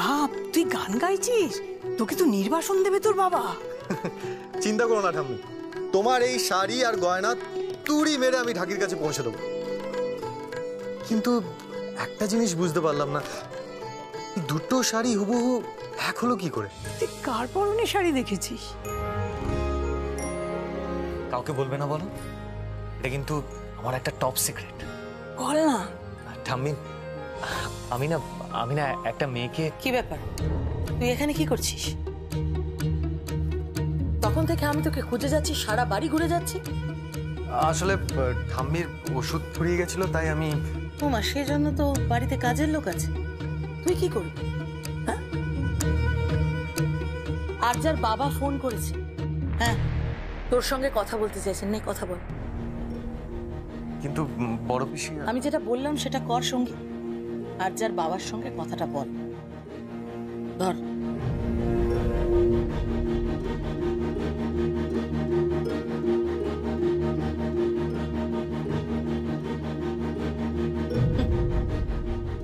ভাব, তুই গান গাইছিস? তোকে তো নির্বাসন দেবে তোর বাবা। চিন্তা করো না ঠাম্মি, তোমার এই শাড়ি আর গয়না তুড়ি মেরে আমি ঢাকির কাছে পৌঁছে দেবো। কিন্তু একটা জিনিস বুঝতে পারলাম না, এই দুটো শাড়ি হুবহু এক হলো কি করে? তুই কার পরনে শাড়ি দেখেছিস? কাউকে বলবে না বলো, এটা কিন্তু আমার একটা টপ সিক্রেট। বল না। ঠাম্মি, আমি না একটা মেয়েকে। কি ব্যাপার, তুই এখানে কি করছিস? তখন থেকে আমি তোকে খুঁজে যাচ্ছি, সারা বাড়ি ঘুরে যাচ্ছি। আসলে ঠাম্মির ওষুধ ফুরিয়ে গেছিল, তাই আমি। ওমা, সেই জন্য তো বাড়িতে কাজের লোক আছে। তুই কি করবি? হ্যাঁ, আর যার বাবা ফোন করেছে, হ্যাঁ তোর সঙ্গে কথা বলতে চাইছেন, নে কথা বল। কিন্তু বড় পিসি, আমি যেটা বললাম সেটা কর সঙ্গী, আর যার বাবার সঙ্গে কথাটা বল। ধর।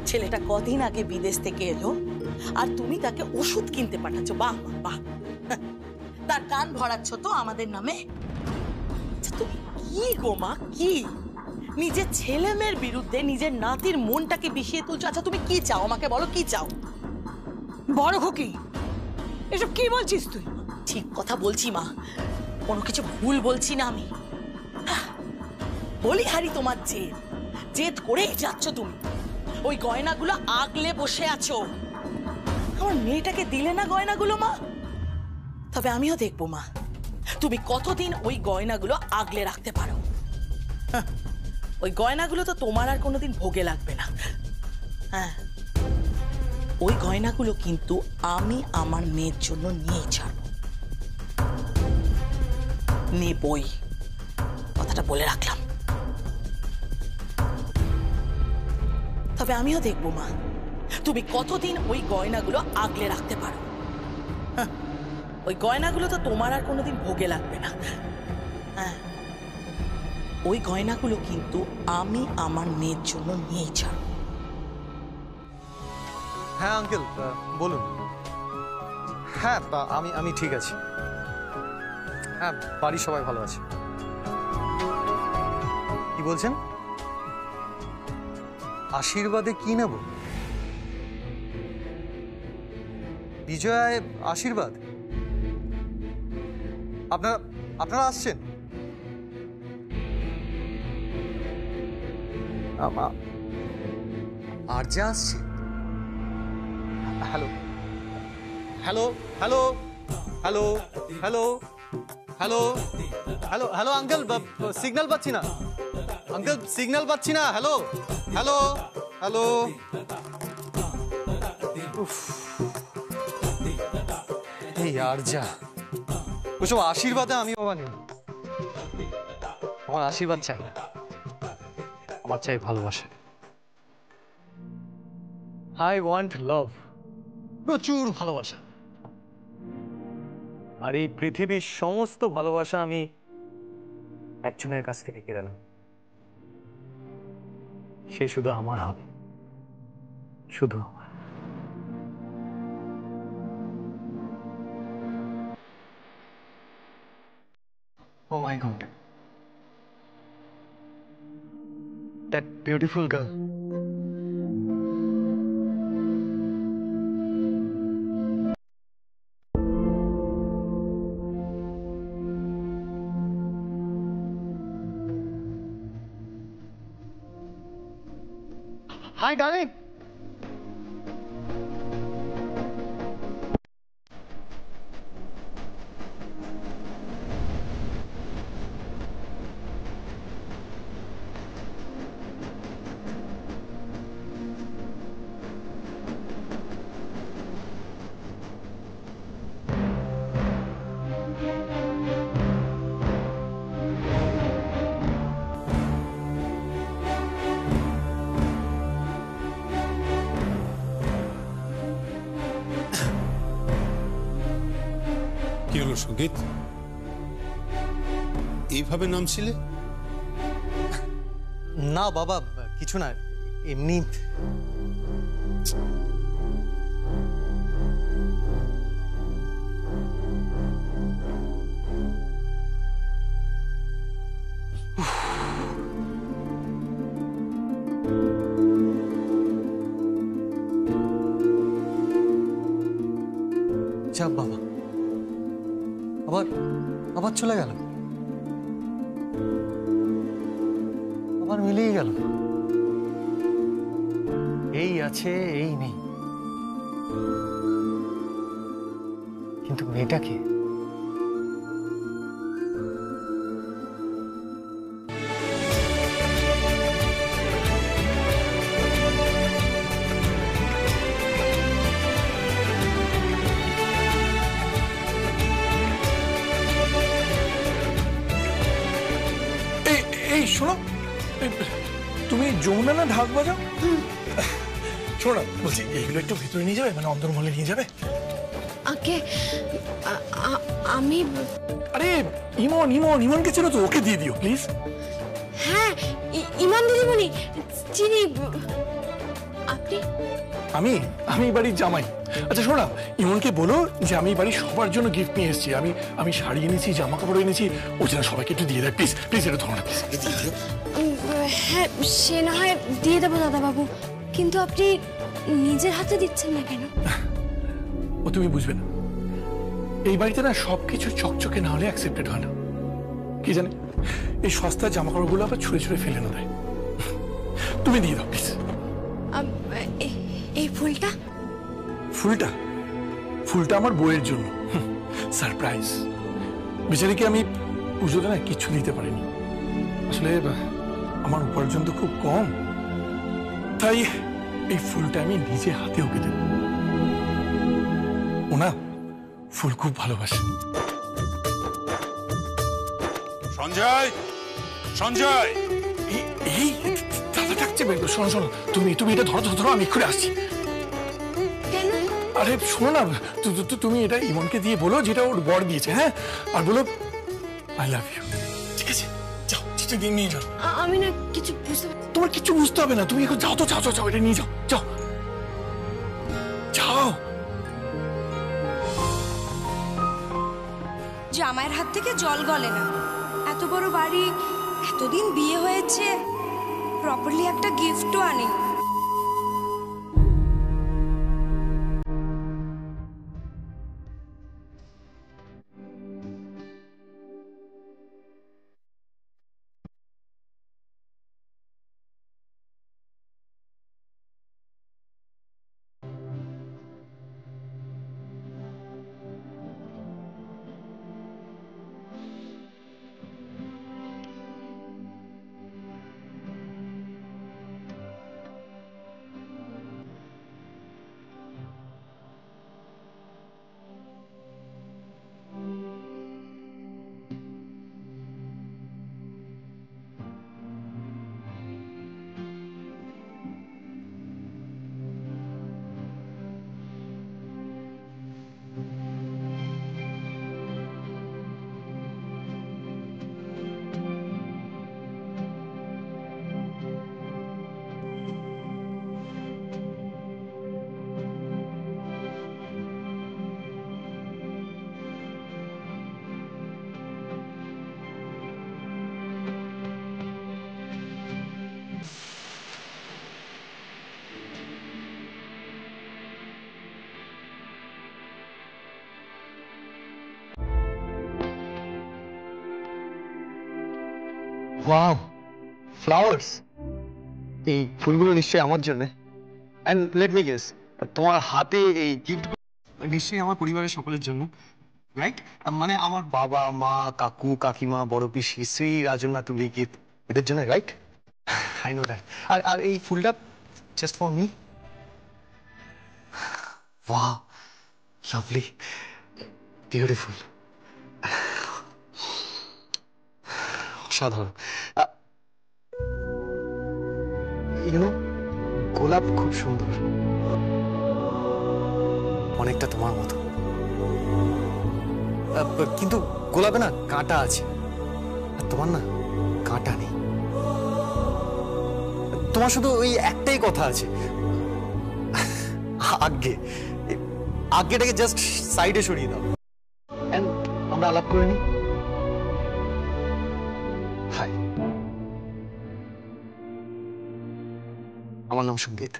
ছেলেটা কদিন আগে বিদেশ থেকে এলো, আর তুমি তাকে ওষুধ কিনতে পাঠাচ্ছ। বাহ বাহ, তার কান ভরাচ্ছ তো আমাদের নামে। তুমি কি গো মা, কি নিজের ছেলে মেয়ের বিরুদ্ধে নিজের নাতির মনটাকে বিষিয়ে তুলছো? আচ্ছা তুমি কি চাও, আমাকে বলো কি চাও? বড় খুকি, এসব কি বলছিস তুই? ঠিক কথা বলছি মা, কোনো কিছু ভুল বলছি না আমি। বলি হারি, তোমার জেদ করেই যাচ্ছ তুমি। ওই গয়নাগুলো আগলে বসে আছো। আমার মেয়েটাকে দিলে না গয়নাগুলো মা। তবে আমিও দেখবো মা, তুমি কতদিন ওই গয়নাগুলো আগলে রাখতে পারো। ওই গয়নাগুলো তো তোমার আর কোনোদিন ভোগে লাগবে না। হ্যাঁ, ওই গয়নাগুলো কিন্তু আমি আমার মেয়ের জন্য নিয়েই ছাড়বো, নেবই। কথাটা বলে রাখলাম। তবে আমিও দেখবো মা, তুমি কতদিন ওই গয়নাগুলো আগলে রাখতে পারো। ওই গয়নাগুলো তো তোমার আর কোনোদিন ভোগে লাগবে না। হ্যাঁ, ওই গয়নাগুলো কিন্তু আমি আমার মেয়ের জন্য নিয়েই ছাড়ব। হ্যাঁ আঙ্কেল, বলুন। হ্যাঁ, আমি ঠিক আছি। হ্যাঁ, বাড়ির সবাই ভালো আছে। কি বলছেন? আশীর্বাদে কি নেব? বিজয় আশীর্বাদ? আপনারা আসছেন? আর যা আসছে। Hello hello hello hello hello hello hello hello uncle, signal পাচ্ছি না আঙ্কেল, সিগন্যাল পাচ্ছি না। Hello hello hello. এই আর যা, ওসব আশীর্বাদে আমি বাবা নেই। আমার আশীর্বাদ চাই না, আমার চাই ভালোবাসা। আই ওয়ান্ট লাভ, প্রচুর ভালোবাসা। আর এই পৃথিবীর সমস্ত ভালোবাসা আমি একজনের কাছ থেকে কেড়ে নেব। সে শুধু আমার হবে, শুধু আমার। Oh my God, that beautiful girl. Hi, darling. কি হলো সঙ্গীত, এইভাবে নামছিলে? না বাবা, কিছু না, এমনি। যা বাবা, আবার আবার চলে গেল, আবার মিলিয়ে গেল। এই আছে এই নেই, কিন্তু মেয়েটাকে এই শোনো, তুমি যমুনা না ঢাক বাজাও? শোনো না, বলছি এইগুলো একটু ভেতরে নিয়ে যাবে, মানে অন্দরমহলে নিয়ে যাবে। আগে আমি আরে ইমন ইমন ইমনকে চেনো তো, ওকে দিয়ে দিও প্লিজ। হ্যাঁ ইমান দিদিমণি চিনি। আপনি? আমি আমি বাড়ির জামাই। আচ্ছা শোনো না, ইমনকে বলো যে আমি বাড়ির সবার জন্য গিফট নিয়ে এসেছি। আমি শাড়ি এনেছি, জামা কাপড় এনেছি, ও যেন সবাইকে একটু দিয়ে দেয় প্লিজ। প্লিজ এটা ধরো না, প্লিজ দিয়ে দিও। হ্যাঁ সে না হয় দিয়ে দেবো দাদাবাবু, কিন্তু আপনি নিজের হাতে দিচ্ছেন না কেন? ও তুমি বুঝবে না, এই বাড়িতে না সবকিছু চকচকে না হলে অ্যাকসেপ্টেড হয় না। কি জানে এই সস্তা জামা কাপড়গুলো আবার ছুঁড়ে ছুঁড়ে ফেলে না দেয়। তুমি দিয়ে দাও প্লিজ। এই ফুলটা? ফুলটা ফুলটা আমার বউয়ের জন্য, সারপ্রাইজ। বেচারিকে আমি পুজোতে না কিছু দিতে পারিনি, আসলে আমার উপার্জন তো খুব কম, তাই এই ফুলটা আমি নিজে হাতে ওকে দেব। ও না ফুল খুব ভালোবাসে। সঞ্জয়, সঞ্জয়, এই দাদা ডাকছে, শোনো শোনো, তুমি এটা ধরো ধরো, আমি এক্ষুনি আসছি। কেন? আরে শোনো না, তুমি এটা ইমনকে দিয়ে বলো যেটা ওর বর দিয়েছে, হ্যাঁ, আর বলো আই লাভ ইউ। ঠিক আছে, যাও দিন নিয়ে যাও। আমি না কিছু বুঝতে পারছি। তোমার কিছু বুঝতে হবে না, তুমি এখন যাও তো, যাও যাও যাও, এটা নিয়ে যাও, যাও যাও। জামাইয়ের হাত থেকে জল গলে না। এত বড় বাড়ি, এতদিন বিয়ে হয়েছে, প্রপারলি একটা গিফটও আনি। Wow, flowers. এই ফুলগুলো নিশ্চয়ই আমার জন্য। অ্যান্ড লেট মি গেস, তোমার হাতে এই গিফট নিশ্চয়ই আমার পরিবারের সকলের জন্য, রাইট? মানে আমার বাবা মা কাকু কাকিমা বড় পিসি শ্রী রাজন্না তুলি গীত, এদের জন্য, রাইট? I know that. আর এই ফুলটা just for me. Wow, lovely, beautiful, অসাধারণ। গোলাপ খুব সুন্দর, অনেকটা তোমার মতো, কিন্তু গোলাপে না কাঁটা আছে, আর তোমার না কাঁটা নেই। তোমার শুধু ওই একটাই কথা আছে, আজ্ঞে। আজ্ঞেটাকে জাস্ট সাইডে সরিয়ে দাও, আমরা আলাপ করে নিই। হাই, আমার নাম সঙ্গীত।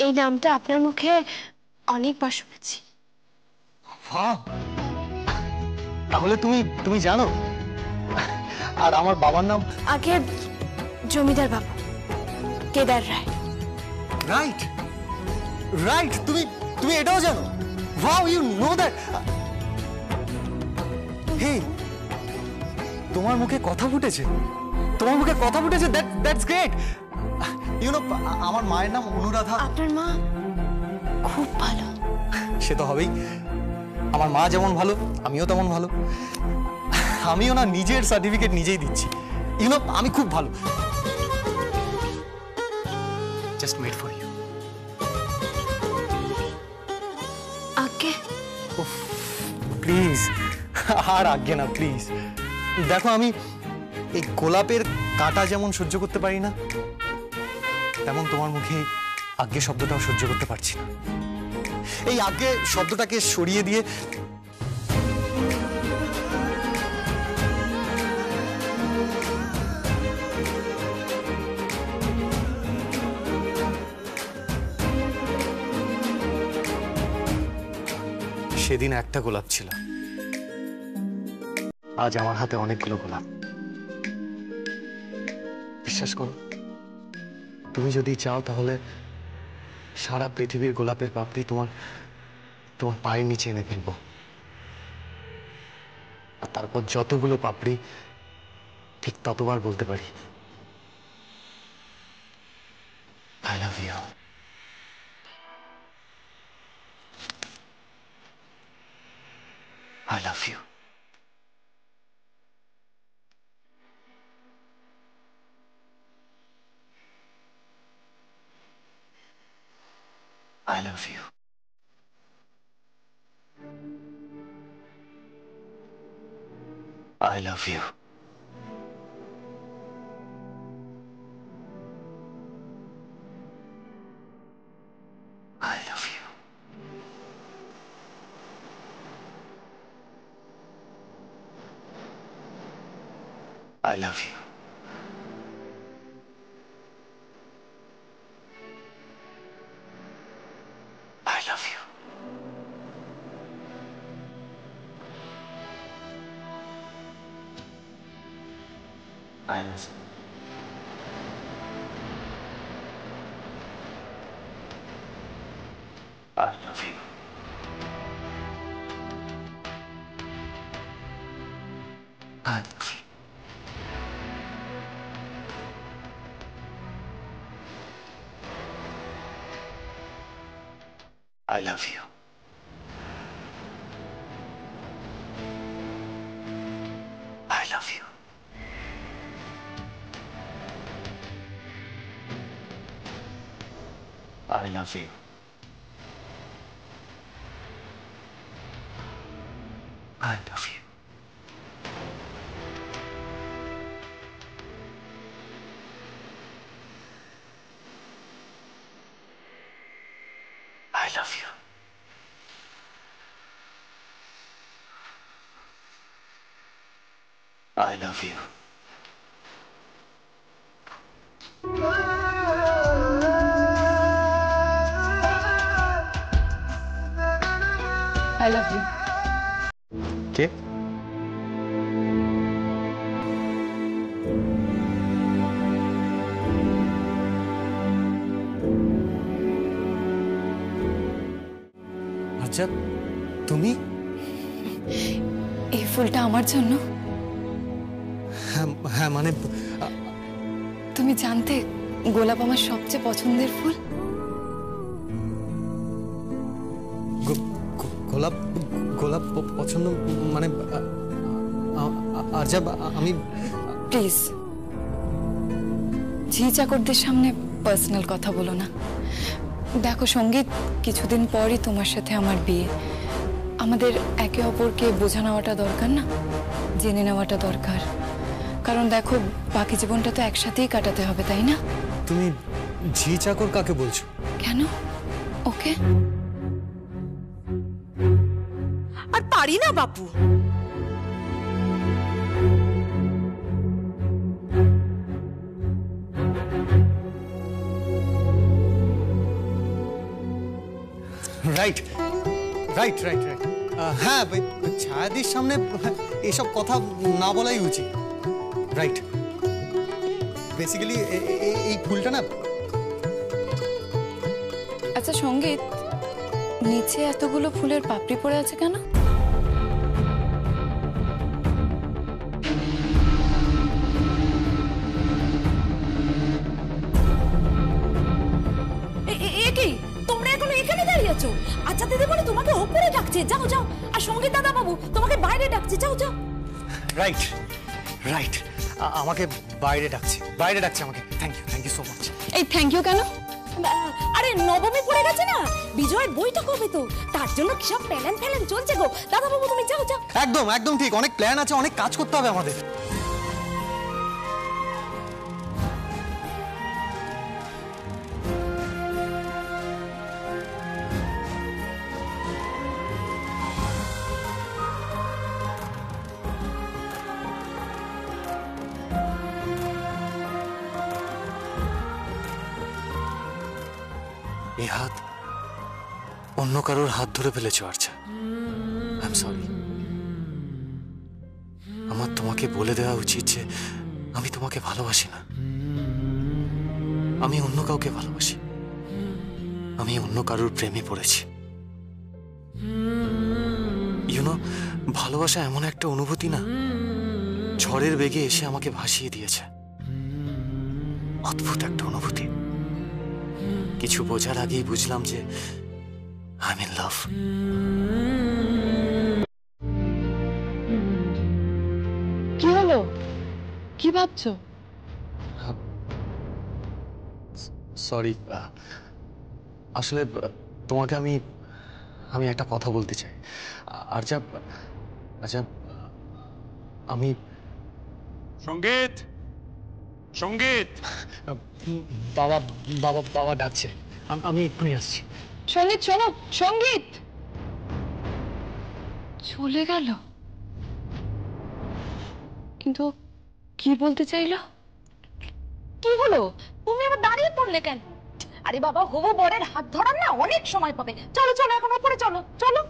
এই নামটা আপনার মুখে অনেকবার শুনেছি। তাহলে তুমি জানো? আর আমার বাবার নাম? আগে জমিদার বাবু, কেদার রায়। রাইট রাইট, তুমি এটাও জানো? Wow, you know that. Hey, তোমার মুখে কথা ফুটেছে, তোমার মুখে কথা ফুটেছে, দ্যাটস গ্রেট। ইউ নো, আমার মায়ের নাম অনুরাধা। আপনার মা খুব ভালো। সে তো হবেই, আমার মা যেমন ভালো আমিও তেমন ভালো। আমিও না নিজের সার্টিফিকেট নিজেই দিচ্ছি। ইউ নো, আমি খুব ভালো। Just made for you. আগে প্লিজ, আর আজ্ঞে না প্লিজ। দেখো, আমি এই গোলাপের কাঁটা যেমন সহ্য করতে পারি না, তেমন তোমার মুখে আজ্ঞে শব্দটাও সহ্য করতে পারছি না। এই আজ্ঞে শব্দটাকে সরিয়ে দিয়ে সেদিন একটা গোলাপ ছিল, আজ আমার হাতে অনেকগুলো গোলাপ। বিশ্বাস করো, তুমি যদি চাও তাহলে সারা পৃথিবীর গোলাপের পাপড়ি তোমার পায়ের নিচে এনে ফেলবো। আর তারপর যতগুলো পাপড়ি ঠিক ততবার বলতে পারি, I love you. I love you. I love you. I love you. I love you. I love you. I love you. I love you. I love you. I love you. I love you. I love you. I love you. I love you. I love you. I love you. I love you. কে? আচ্ছা, তুমি? এই ফুলটা আমার জন্য? হ্যাঁ, মানে তুমি জানতে গোলাপ আমার সবচেয়ে পছন্দের ফুল? গোলাপ গোলাপ পছন্দ মানে? আরজাব, আমি প্লিজ ঝি চাকরদের সামনে পার্সোনাল কথা বলো না। দেখো সঙ্গীত, কিছুদিন পরই তোমার সাথে আমার বিয়ে। আমাদের একে অপরকে বোঝা নেওয়াটা দরকার না, জেনে নেওয়াটা দরকার। কারণ দেখো, বাকি জীবনটা তো একসাথেই কাটাতে হবে, তাই না? তুমি ঝি চাকর কাকে বলছো? কেন? ওকে। আর পারি না বাপু। রাইট রাইট রাইট রাইট হ্যাঁ ছায়াদির সামনে এসব কথা না বলাই উচিত। রাইট, বেসিক্যালি এই ফুলটা না। আচ্ছা সঙ্গীত, নিচে এতগুলো ফুলের পাপড়ি পড়ে আছে কেন? তোমরা এখনো এখানে দাঁড়িয়ে আছো? আচ্ছা দিদি বলে তোমাকে ওপরে ডাকছে, যাও যাও। আর সঙ্গীত দাদা বাবু তোমাকে বাইরে ডাকছে, যাও যাও। রাইট রাইট, আমাকে বাইরে ডাকছে আমাকে। Thank you so much. এই থ্যাংক ইউ কেন? আরে নবমী পড়ে গেছে না, বিজয়ের বইটা কবে তো, তার জন্য কি সব প্ল্যান চলছে গো। দাদা বাবু তুমি যাও যাও। একদম একদম ঠিক, অনেক প্ল্যান আছে, অনেক কাজ করতে হবে আমাদের। এই হাত অন্য কারোর হাত ধরে ফেলেছো আর্চা। I am sorry. আমার তোমাকে বলে দেওয়া উচিত যে আমি তোমাকে ভালোবাসি না, আমি অন্য কাউকে ভালোবাসি। আমি অন্য কারোর প্রেমে পড়েছি। ইউনো, ভালোবাসা এমন একটা অনুভূতি না, ঝড়ের বেগে এসে আমাকে ভাসিয়ে দিয়েছে। অদ্ভুত একটা অনুভূতি। কিছু বোঝার আগেই বুঝলাম যে আই এম ইন লাভ। কি হলো? কি ভাবছো? সরি, আসলে তোমাকে আমি একটা কথা বলতে চাই। আচ্ছা আমি সঙ্গীত, সঙ্গীত, বাবা ডাকছে, আমি এক্ষুনি আসছি। সঙ্গীত শোনো, সঙ্গীত চলে গেল, কিন্তু কি বলতে চাইলো? কি হলো? তুমি আবার দাঁড়িয়ে পড়লে কেন? আরে বাবা, হবু বরের হাত ধরার না অনেক সময় পাবে। চলো চলো, এখন উপরে চলো চলো।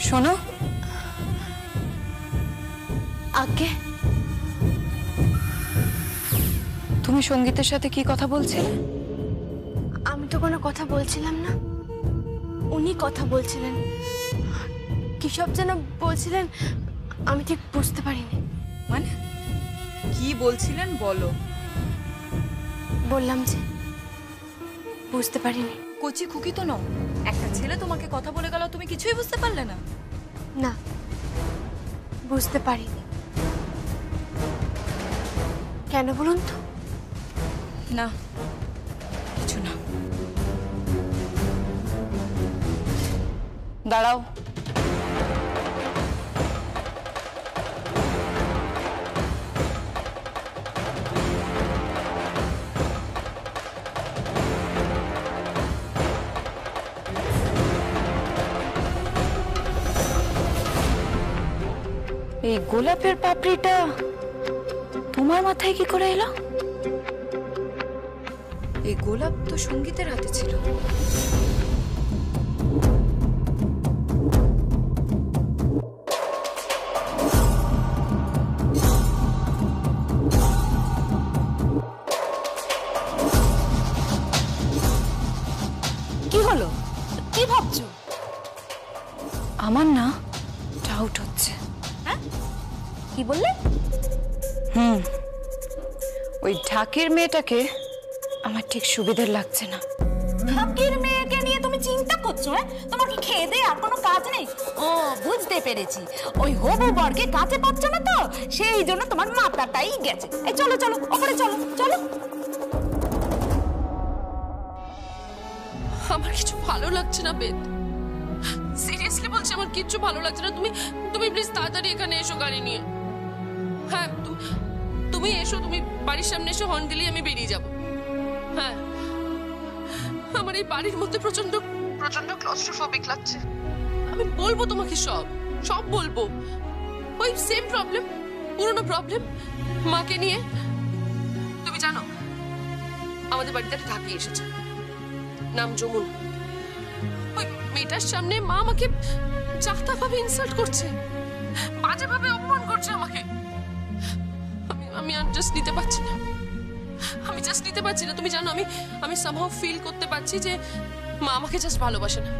শোনো, আগে তুমি সঙ্গীতের সাথে কি কথা বলছিলে? আমি তো কোনো কথা বলছিলাম না, উনি কথা বলছিলেন। কি সব যেন বলছিলেন, আমি ঠিক বুঝতে পারিনি। মানে কি বলছিলেন বলো? বললাম যে বুঝতে পারিনি। কচি খুকি তো নও, একটা ছেলে তোমাকে কথা বলে গেল, তুমি কিছুই বুঝতে পারলে না? না, বুঝতে পারিনি। কেন বলুন তো? না, কিছু না। দাঁড়াও। এই গোলাপের পাপড়িটা তোমার মাথায় কি করে এলো? এই গোলাপ তো সঙ্গীতের হাতে ছিল। কি হলো? কি ভাবছো? আমার না ডাউট হচ্ছে। কি বললে? ওই ঢাকের মেয়েটাকে আমার ঠিক সুবিধের লাগছে না। ঢাকের মেয়েকে নিয়ে তুমি চিন্তা করছো? তোমার কি খেয়ে দে আর কোনো কাজ নেই? ও বুঝতে পেরেছি, ওই হবু বরকে কাছে পাচ্ছ না তো, সেই জন্য তোমার মাথাটাই গেছে। এই চলো চলো, ওপরে চলো চলো। আমার কিছু ভালো লাগছে না বেদ, সিরিয়াসলি বলছি, আমার কিচ্ছু ভালো লাগছে না। তুমি প্লিজ তাড়াতাড়ি এখানে এসো গাড়ি নিয়ে। হ্যাঁ তুমি এসো, তুমি বাড়ির সামনে এসো, হর্ন দিলেই আমি বেরিয়ে যাব। হ্যাঁ, আমার এই বাড়ির মধ্যে প্রচন্ড প্রচন্ড ক্লস্ট্রোফোবিক লাগছে। আমি বলবো তোমাকে, সব বলবো। ওই সেম প্রবলেম, পুরনো প্রবলেম মাকে নিয়ে। তুমি জানো আমাদের বাড়িতে একটা ঢাকি এসেছে, নাম যমুনা। ওই মেয়েটার সামনে মা আমাকে চাকতাভাবে ইনসাল্ট করছে, বাজেভাবে অপমান করছে আমাকে। আমি আর জাস্ট নিতে পারছি না, আমি জাস্ট নিতে পারছি না। তুমি জানো আমি সামহাউ ফিল করতে পারছি যে মা আমাকে জাস্ট ভালোবাসে না,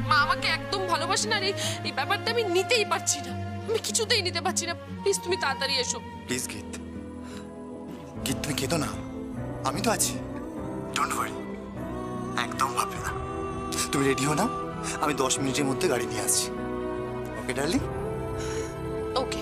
মা আমাকে একদম ভালোবাসে না। আর এই ব্যাপারটা আমি নিতেই পারছি না, আমি কিছুতেই নিতে পারছি না। প্লিজ তুমি তাড়াতাড়ি এসো। প্লিজ গীত, গীত তুমি কেঁদো না, আমি তো আছি, ডোন্ট ওয়ারি, একদম ভাববে না। তুমি রেডি হও না, আমি 10 মিনিটের মধ্যে গাড়ি নিয়ে আসছি। ওকে ডার্লিং? ওকে।